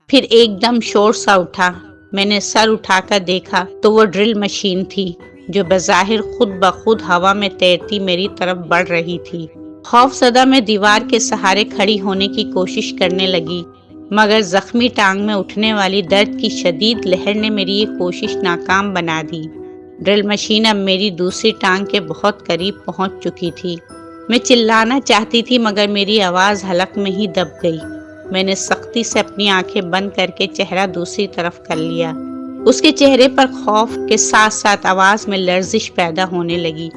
پھر ایک دم شور سا اٹھا۔ میں نے سر اٹھا کر دیکھا تو وہ ڈرل مشین تھی جو بظاہر خود بخود ہوا میں تیرتی میری طرف بڑھ رہی تھی۔ خوف زدہ میں دیوار کے سہارے کھڑی ہونے کی کوشش کرنے لگی، مگر زخمی ٹانگ میں اٹھنے والی درد کی شدید لہر نے میری یہ کوشش ناکام بنا دی۔ ڈرل مشین اب میری دوسری ٹانگ کے بہت قریب پہنچ چکی تھی۔ میں چلانا چاہتی تھی مگر میری آواز حلق میں ہی دب گئی۔ میں نے سختی سے اپنی آنکھیں بند کر کے چہرہ دوسری طرف کر لیا۔ اس کے چہرے پر خوف کے ساتھ ساتھ آواز میں لرزش پیدا ہونے لگی۔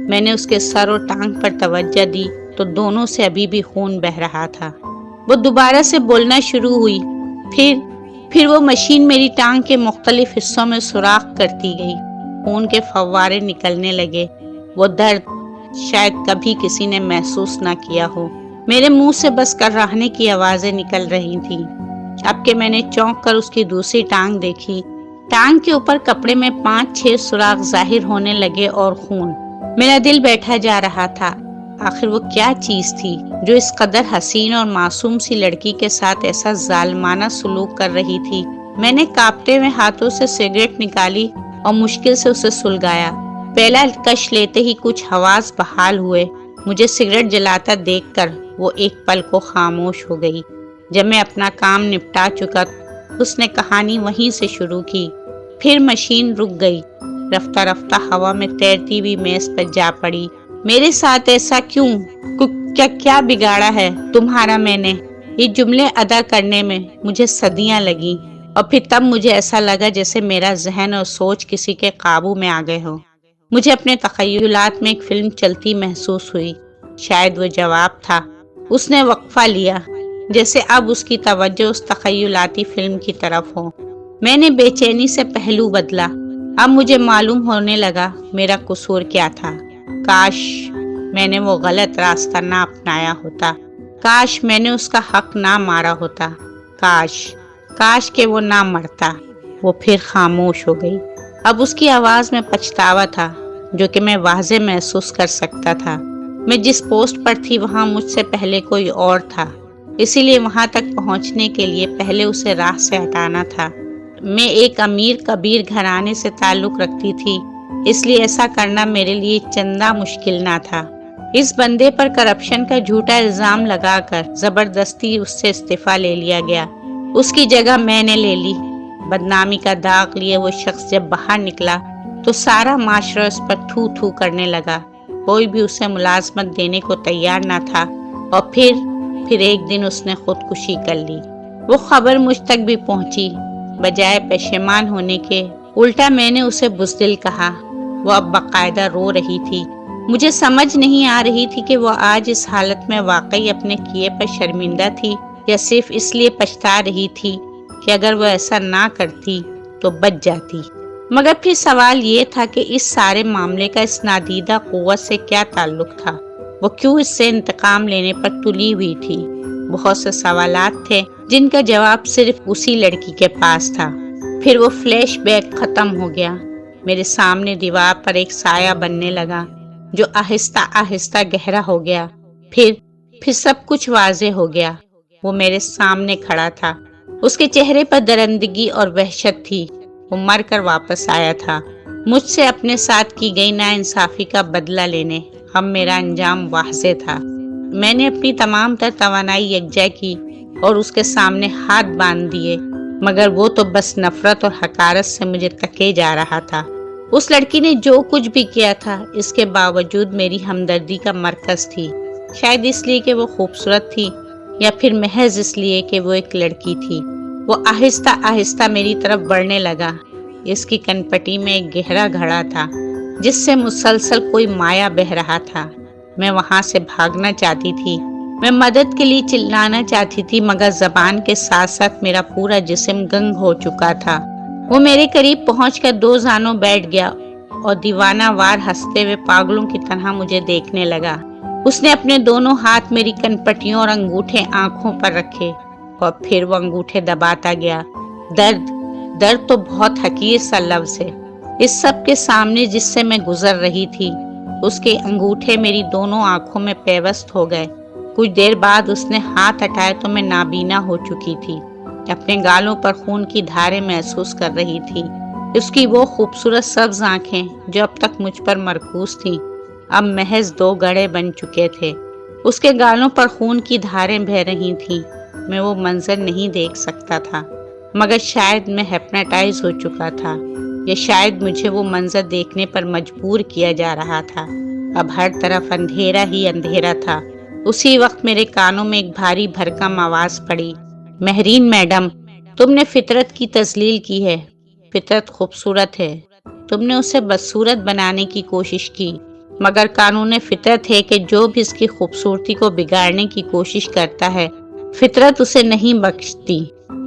میں نے اس کے سر اور ٹانگ پر توجہ دی تو دونوں سے ابھی بھی خون بہہ رہا تھا۔ وہ دوبارہ سے بولنا شروع ہوئی۔ پھر وہ مشین میری ٹانگ کے مختلف حصوں میں سوراخ کرتی گئی۔ خون کے فوارے نکلنے لگے۔ وہ درد شاید کبھی کسی نے محسوس نہ کیا ہو۔ میرے منہ سے بس کراہنے کی آوازیں نکل رہی تھیں۔ اب کہ میں نے چونک کر اس کی دوسری ٹانگ دیکھی، ٹانگ کے اوپر کپڑے میں 5-6 سوراخ ظاہر ہونے لگے اور خون۔ میرا دل بیٹھا جا رہا تھا۔ آخر وہ کیا چیز تھی جو اس قدر حسین اور معصوم سی لڑکی کے ساتھ ایسا ظالمانہ سلوک کر رہی تھی؟ میں نے کانپتے ہوئے ہاتھوں سے سگریٹ نکالی اور مشکل سے اسے سلگایا۔ پہلا کش لیتے ہی کچھ حواس بحال ہوئے۔ مجھے سگریٹ جلاتا دیکھ کر وہ ایک پل کو خاموش ہو گئی۔ جب میں اپنا کام نپٹا چکا اس نے کہانی وہیں سے شروع کی۔ پھر مشین رک گئی۔ رفتہ رفتہ ہوا میں تیرتی ہوئی میز پر جا پڑی۔ میرے ساتھ ایسا کیوں؟ کیا بگاڑا ہے تمہارا میں نے؟ یہ جملے ادا کرنے میں مجھے صدیاں لگیں اور پھر تب مجھے ایسا لگا جیسے میرا ذہن اور سوچ کسی کے قابو میں آ گئے ہو۔ مجھے اپنے تخیلات میں ایک فلم چلتی محسوس ہوئی۔ شاید وہ جواب تھا۔ اس نے وقفہ لیا، جیسے اب اس کی توجہ اس تخیلاتی فلم کی طرف ہو۔ میں نے بے چینی سے پہلو بدلا۔ اب مجھے معلوم ہونے لگا میرا قصور کیا تھا۔ کاش میں نے وہ غلط راستہ نہ اپنایا ہوتا۔ کاش میں نے اس کا حق نہ مارا ہوتا۔ کاش کہ وہ نہ مرتا۔ وہ پھر خاموش ہو گئی۔ اب اس کی آواز میں پچھتاوا تھا جو کہ میں واضح محسوس کر سکتا تھا۔ میں جس پوسٹ پر تھی وہاں مجھ سے پہلے کوئی اور تھا، اسی لیے وہاں تک پہنچنے کے لیے پہلے اسے راہ سے ہٹانا تھا۔ میں ایک امیر کبیر گھرانے سے تعلق رکھتی تھی، اس لیے ایسا کرنا میرے لیے چندہ مشکل نہ تھا۔ اس بندے پر کرپشن کا جھوٹا الزام لگا کر زبردستی اس سے استعفیٰ لے لیا گیا۔ اس کی جگہ میں نے لے لی۔ بدنامی کا داغ لیے وہ شخص جب باہر نکلا تو سارا معاشرہ اس پر تھو تھو کرنے لگا۔ کوئی بھی اسے ملازمت دینے کو تیار نہ تھا اور پھر ایک دن اس نے خودکشی کر لی۔ وہ خبر مجھ تک بھی پہنچی۔ بجائے پشیمان ہونے کے الٹا میں نے اسے بزدل کہا۔ وہ اب باقاعدہ رو رہی تھی۔ مجھے سمجھ نہیں آ رہی تھی کہ وہ آج اس حالت میں واقعی اپنے کیے پر شرمندہ تھی یا صرف اس لیے پچھتا رہی تھی کہ اگر وہ ایسا نہ کرتی تو بچ جاتی۔ مگر پھر سوال یہ تھا کہ اس سارے معاملے کا اس نادیدہ قوت سے کیا تعلق تھا؟ وہ کیوں اس سے انتقام لینے پر تلی ہوئی تھی؟ بہت سے سوالات تھے جن کا جواب صرف اسی لڑکی کے پاس تھا۔ پھر وہ فلیش بیک ختم ہو گیا۔ میرے سامنے دیوار پر ایک سایہ بننے لگا جو آہستہ آہستہ گہرا ہو گیا۔ پھر سب کچھ واضح ہو گیا۔ وہ میرے سامنے کھڑا تھا۔ اس کے چہرے پر درندگی اور وحشت تھی۔ وہ مر کر واپس آیا تھا مجھ سے اپنے ساتھ کی گئی ناانصافی کا بدلہ لینے۔ اب میرا انجام واضح تھا۔ میں نے اپنی تمام تر توانائی یکجا کی اور اس کے سامنے ہاتھ باندھ دیے، مگر وہ تو بس نفرت اور حقارت سے مجھے تکے جا رہا تھا۔ اس لڑکی نے جو کچھ بھی کیا تھا اس کے باوجود میری ہمدردی کا مرکز تھی، شاید اس لیے کہ وہ خوبصورت تھی یا پھر محض اس لیے کہ وہ ایک لڑکی تھی۔ وہ آہستہ آہستہ میری طرف بڑھنے لگا۔ اس کی کنپٹی میں ایک گہرا گھڑا تھا جس سے مسلسل کوئی مایا بہہ رہا تھا۔ میں وہاں سے بھاگنا چاہتی تھی، میں مدد کے لیے چلانا چاہتی تھی، مگر زبان کے ساتھ ساتھ میرا پورا جسم گنگ ہو چکا تھا۔ وہ میرے قریب پہنچ کر 2 زانوں بیٹھ گیا اور دیوانہ وار ہنستے ہوئے پاگلوں کی طرح مجھے دیکھنے لگا۔ اس نے اپنے دونوں ہاتھ میری کنپٹیوں اور انگوٹھے آنکھوں پر رکھے اور پھر وہ انگوٹھے دباتا گیا۔ درد تو بہت حقیر سا لفظ ہے اس سب کے سامنے جس سے میں گزر رہی تھی۔ اس کے انگوٹھے میری دونوں آنکھوں میں پیوست ہو گئے۔ کچھ دیر بعد اس نے ہاتھ ہٹائے تو میں نابینا ہو چکی تھی۔ اپنے گالوں پر خون کی دھاریں محسوس کر رہی تھی۔ اس کی وہ خوبصورت سبز آنکھیں جو اب تک مجھ پر مرکوز تھیں، اب محض 2 گڑھے بن چکے تھے۔ اس کے گالوں پر خون کی دھاریں بہہ رہی تھیں۔ میں وہ منظر نہیں دیکھ سکتا تھا، مگر شاید میں ہپناٹائز ہو چکا تھا، یا شاید مجھے وہ منظر دیکھنے پر مجبور کیا جا رہا تھا۔ اب ہر طرف اندھیرا ہی اندھیرا تھا۔ اسی وقت میرے کانوں میں ایک بھاری بھرکم آواز پڑی، مہرین میڈم، تم نے فطرت کی تذلیل کی ہے۔ فطرت خوبصورت ہے، تم نے اسے بدصورت بنانے کی کوشش کی، مگر قانون فطرت ہے کہ جو بھی اس کی خوبصورتی کو بگاڑنے کی کوشش کرتا ہے، فطرت اسے نہیں بخشتی۔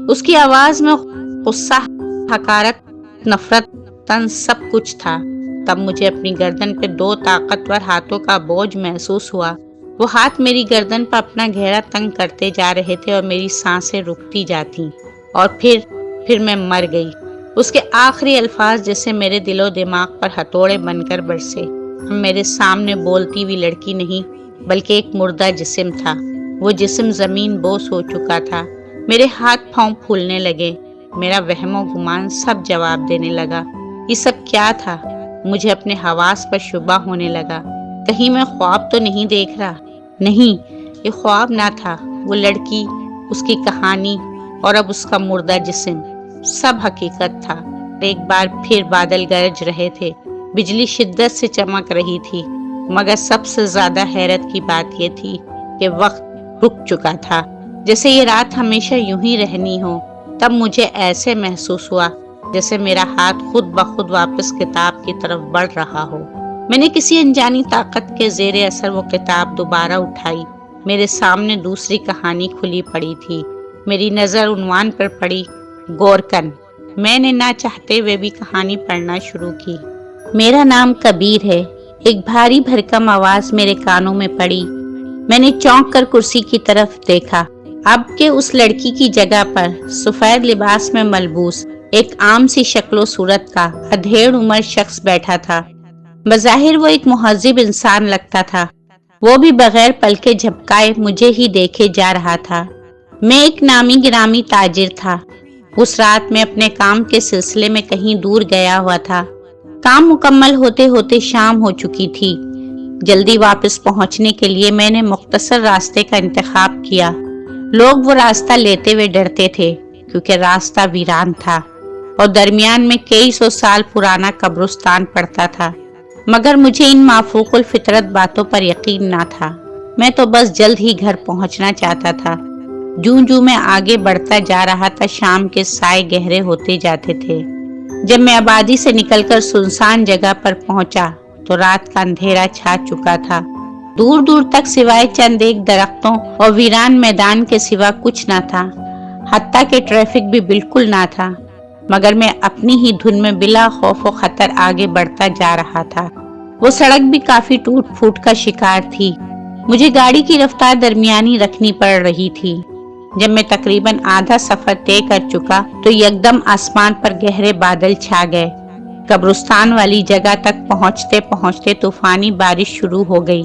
اس کی آواز میں غصہ، حقارت، نفرت، طنز سب کچھ تھا۔ تب مجھے اپنی گردن پہ 2 طاقتور ہاتھوں کا بوجھ محسوس ہوا۔ وہ ہاتھ میری گردن پر اپنا گہرا تنگ کرتے جا رہے تھے اور میری سانسیں رکتی جاتی، اور پھر میں مر گئی۔ اس کے آخری الفاظ جیسے میرے دل و دماغ پر ہتھوڑے بن کر برسے۔ میرے سامنے بولتی ہوئی لڑکی نہیں، بلکہ ایک مردہ جسم تھا۔ وہ جسم زمین بوس ہو چکا تھا۔ میرے ہاتھ پاؤں پھولنے لگے، میرا وہم و گمان سب جواب دینے لگا۔ یہ سب کیا تھا؟ مجھے اپنے حواس پر شبہ ہونے لگا۔ کہیں میں خواب تو نہیں دیکھ رہا؟ نہیں، یہ خواب نہ تھا۔ وہ لڑکی، اس کی کہانی، اور اب اس کا مردہ جسم، سب حقیقت تھا۔ ایک بار پھر بادل گرج رہے تھے، بجلی شدت سے چمک رہی تھی، مگر سب سے زیادہ حیرت کی بات یہ تھی کہ وقت رک چکا تھا، جیسے یہ رات ہمیشہ یوں ہی رہنی ہو۔ تب مجھے ایسے محسوس ہوا جیسے میرا ہاتھ خود بخود واپس کتاب کی طرف بڑھ رہا ہو۔ میں نے کسی انجانی طاقت کے زیر اثر وہ کتاب دوبارہ اٹھائی۔ میرے سامنے دوسری کہانی کھلی پڑی تھی۔ میری نظر عنوان پر پڑی، گورکن۔ میں نے نہ چاہتے ہوئے بھی کہانی پڑھنا شروع کی۔ میرا نام کبیر ہے، ایک بھاری بھرکم آواز میرے کانوں میں پڑی۔ میں نے چونک کر کرسی کی طرف دیکھا۔ اب کہ اس لڑکی کی جگہ پر سفید لباس میں ملبوس ایک عام سی شکل و صورت کا ادھیڑ عمر شخص بیٹھا تھا۔ بظاہر وہ ایک مہذب انسان لگتا تھا۔ وہ بھی بغیر پلکیں جھپکائے مجھے ہی دیکھے جا رہا تھا۔ میں ایک نامی گرامی تاجر تھا۔ اس رات میں اپنے کام کے سلسلے میں کہیں دور گیا ہوا تھا۔ کام مکمل ہوتے ہوتے شام ہو چکی تھی۔ جلدی واپس پہنچنے کے لیے میں نے مختصر راستے کا انتخاب کیا۔ لوگ وہ راستہ لیتے ہوئے ڈرتے تھے کیونکہ راستہ ویران تھا اور درمیان میں کئی 100 سال پرانا قبرستان پڑتا تھا، مگر مجھے ان مافوق الفطرت باتوں پر یقین نہ تھا۔ میں تو بس جلد ہی گھر پہنچنا چاہتا تھا۔ جوں میں آگے بڑھتا جا رہا تھا، شام کے سائے گہرے ہوتے جاتے تھے۔ جب میں آبادی سے نکل کر سنسان جگہ پر پہنچا تو رات کا اندھیرا چھا چکا تھا۔ دور دور تک سوائے چند ایک درختوں اور ویران میدان کے سوا کچھ نہ تھا، حتیٰ کہ ٹریفک بھی بالکل نہ تھا، مگر میں اپنی ہی دھن میں بلا خوف و خطر آگے بڑھتا جا رہا تھا۔ وہ سڑک بھی کافی ٹوٹ پھوٹ کا شکار تھی۔ مجھے گاڑی کی رفتار درمیانی رکھنی پڑ رہی تھی۔ جب میں تقریباً آدھا سفر طے کر چکا تو یکدم آسمان پر گہرے بادل چھا گئے۔ قبرستان والی جگہ تک پہنچتے پہنچتے طوفانی بارش شروع ہو گئی۔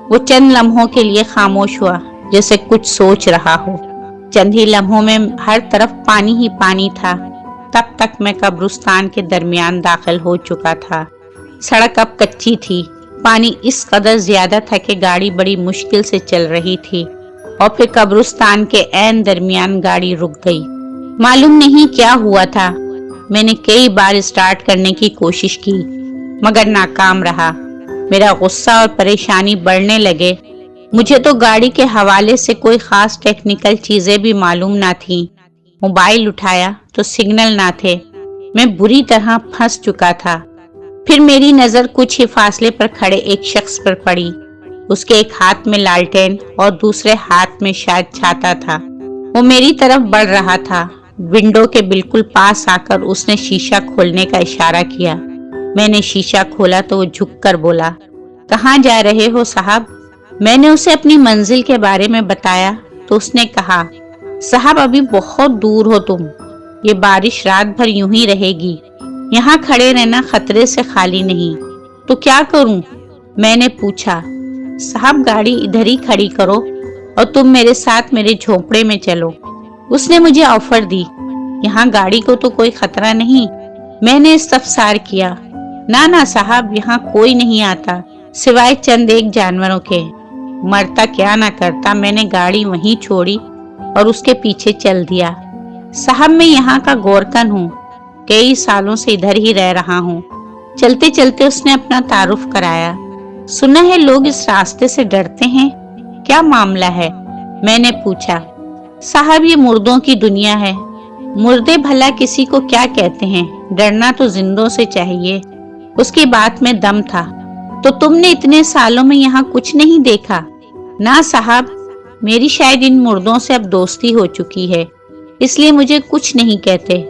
وہ چند لمحوں کے لیے خاموش ہوا، جیسے کچھ سوچ رہا ہو۔ چند ہی لمحوں میں ہر طرف پانی ہی پانی تھا۔ تب تک میں قبرستان کے درمیان داخل ہو چکا تھا۔ سڑک اب کچی تھی۔ پانی اس قدر زیادہ تھا کہ گاڑی بڑی مشکل سے چل رہی تھی، اور پھر قبرستان کے عین درمیان گاڑی رک گئی۔ معلوم نہیں کیا ہوا تھا۔ میں نے کئی بار اسٹارٹ کرنے کی کوشش کی، مگر ناکام رہا۔ میرا غصہ اور پریشانی بڑھنے لگے۔ مجھے تو گاڑی کے حوالے سے کوئی خاص ٹیکنیکل چیزیں بھی معلوم نہ تھیں۔ موبائل اٹھایا تو سگنل نہ تھے۔ میں بری طرح پھنس چکا تھا۔ پھر میری نظر کچھ ہی فاصلے پر کھڑے ایک شخص پر پڑی۔ اس کے ایک ہاتھ میں لالٹین اور دوسرے ہاتھ میں شاید چھاتا تھا۔ وہ میری طرف بڑھ رہا تھا۔ ونڈو کے بالکل پاس آ کر اس نے شیشہ کھولنے کا اشارہ کیا۔ میں نے شیشہ کھولا تو وہ جھک کر بولا، کہاں جا رہے ہو صاحب؟ میں نے اسے اپنی منزل کے بارے میں بتایا تو اس نے کہا، صاحب ابھی بہت دور ہو تم، یہ بارش رات بھر یوں ہی رہے گی، یہاں کھڑے رہنا خطرے سے خالی نہیں۔ تو کیا کروں؟ میں نے پوچھا۔ صاحب گاڑی ادھر ہی کھڑی کرو اور تم میرے ساتھ میرے جھونپڑے میں چلو۔ اس نے مجھے آفر دی، یہاں گاڑی کو تو کوئی خطرہ نہیں؟ میں نے استفسار کیا۔ نہ صاحب، یہاں کوئی نہیں آتا سوائے چند ایک جانوروں کے۔ مرتا کیا نہ کرتا، میں نے گاڑی وہیں چھوڑی اور اس کے پیچھے چل دیا۔ صاحب میں یہاں کا گورکن ہوں، کئی سالوں سے ادھر ہی رہ رہا ہوں۔ چلتے چلتے اس نے اپنا تعارف کرایا۔ سنا ہے لوگ اس راستے سے ڈرتے ہیں، کیا معاملہ ہے؟ میں نے پوچھا۔ صاحب یہ مردوں کی دنیا ہے، مردے بھلا کسی کو کیا کہتے ہیں، ڈرنا تو زندوں سے چاہیے۔ اس کی بات میں دم تھا۔ تو تم نے اتنے سالوں میں یہاں کچھ نہیں دیکھا؟ نہ صاحب، میری شاید ان مردوں سے اب دوستی ہو چکی ہے، اس لیے مجھے کچھ نہیں کہتے۔